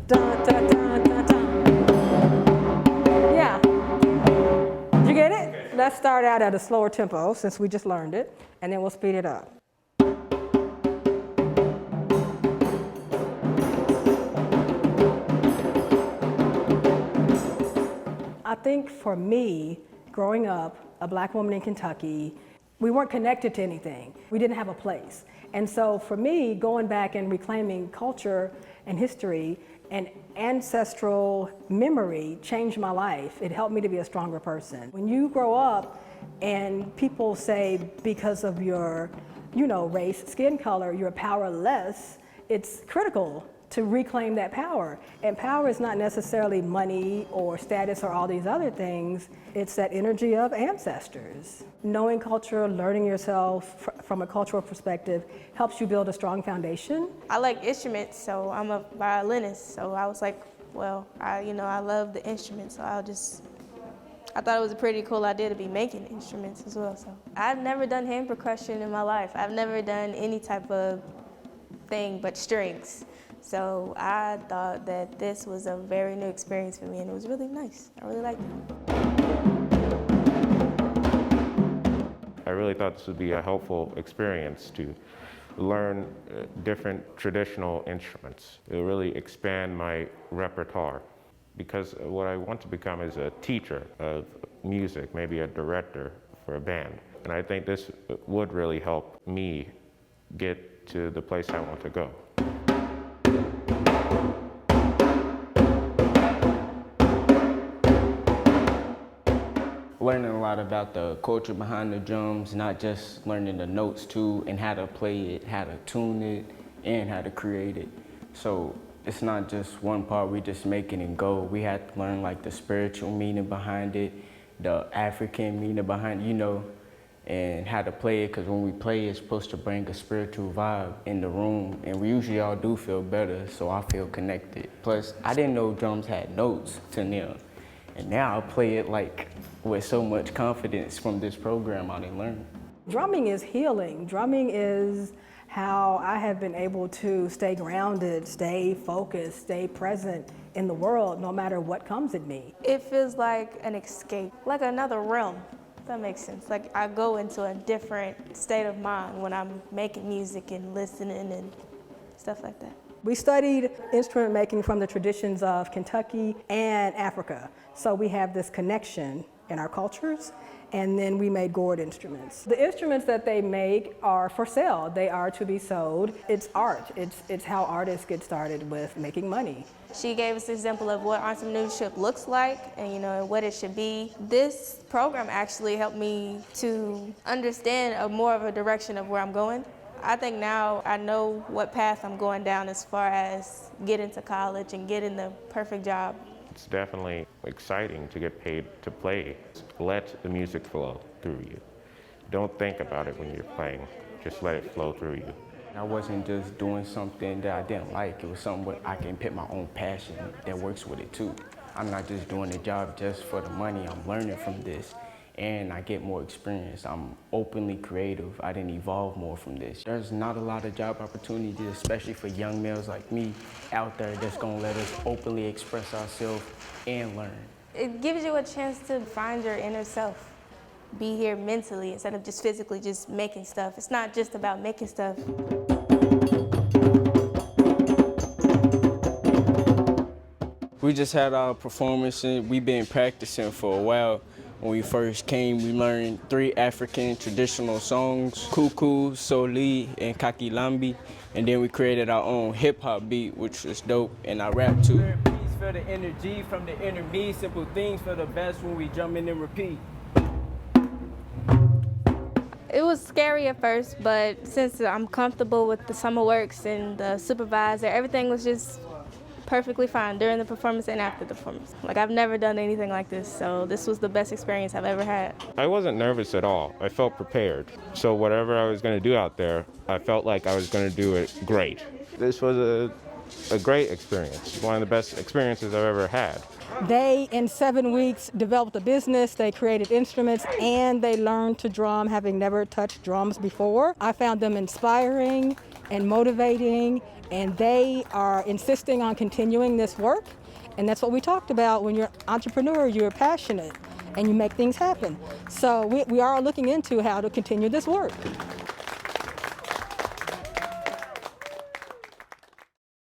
Dun, dun, dun, dun, dun. Yeah. Did you get it? Let's start out at a slower tempo since we just learned it, and then we'll speed it up. I think for me, growing up, a black woman in Kentucky, we weren't connected to anything. We didn't have a place. And so for me, going back and reclaiming culture and history and ancestral memory changed my life. It helped me to be a stronger person. When you grow up and people say because of your, race, skin color, you're powerless, it's critical to reclaim that power. And power is not necessarily money or status or all these other things. It's that energy of ancestors. Knowing culture, learning yourself from a cultural perspective helps you build a strong foundation. I like instruments, so I'm a violinist. So I was like, well, I love the instruments, so I thought it was a pretty cool idea to be making instruments as well. So I've never done hand percussion in my life. I've never done any type of thing but strings. So I thought that this was a very new experience for me, and it was really nice. I really liked it. I really thought this would be a helpful experience to learn different traditional instruments. It will really expand my repertoire, because what I want to become is a teacher of music, maybe a director for a band. And I think this would really help me get to the place I want to go. Learning a lot about the culture behind the drums, not just learning the notes too, and how to play it, how to tune it, and how to create it. So it's not just one part we just make it and go. We had to learn like the spiritual meaning behind it, the African meaning behind it, and how to play it, because when we play, it's supposed to bring a spiritual vibe in the room, and we usually all do feel better, so I feel connected. Plus, I didn't know drums had notes to them, and now I play it like with so much confidence from this program I didn't learn. Drumming is healing. Drumming is how I have been able to stay grounded, stay focused, stay present in the world, no matter what comes at me. It feels like an escape, like another realm. That makes sense. Like I go into a different state of mind when I'm making music and listening and stuff like that. We studied instrument making from the traditions of Kentucky and Africa. So we have this connection in our cultures, and then we made gourd instruments. The instruments that they make are for sale. They are to be sold. It's art. It's how artists get started with making money. She gave us an example of what entrepreneurship looks like and what it should be. This program actually helped me to understand more of a direction of where I'm going. I think now I know what path I'm going down as far as getting to college and getting the perfect job. It's definitely exciting to get paid to play. Let the music flow through you. Don't think about it when you're playing. Just let it flow through you. I wasn't just doing something that I didn't like. It was something where I can pick my own passion that works with it too. I'm not just doing the job just for the money. I'm learning from this, and I get more experience. I'm openly creative. I didn't evolve more from this. There's not a lot of job opportunities, especially for young males like me out there that's gonna let us openly express ourselves and learn. It gives you a chance to find your inner self. Be here mentally instead of just physically just making stuff. It's not just about making stuff. We just had our performance, and we've been practicing for a while. When we first came, we learned 3 African traditional songs, Kuku, Soli, and Kakilambi. And then we created our own hip-hop beat, which was dope, and I rap too. Peace for the energy from the inner me, simple things for the best when we jump in and repeat. It was scary at first, but since I'm comfortable with the Summerworks and the supervisor, everything was just perfectly fine during the performance and after the performance. Like, I've never done anything like this, so this was the best experience I've ever had. I wasn't nervous at all. I felt prepared. So whatever I was going to do out there, I felt like I was going to do it great. This was a great experience, one of the best experiences I've ever had. They, in 7 weeks, developed a business, they created instruments, and they learned to drum, having never touched drums before. I found them inspiring and motivating and they are insisting on continuing this work. And that's what we talked about. When you're an entrepreneur, you're passionate and you make things happen. So we are looking into how to continue this work.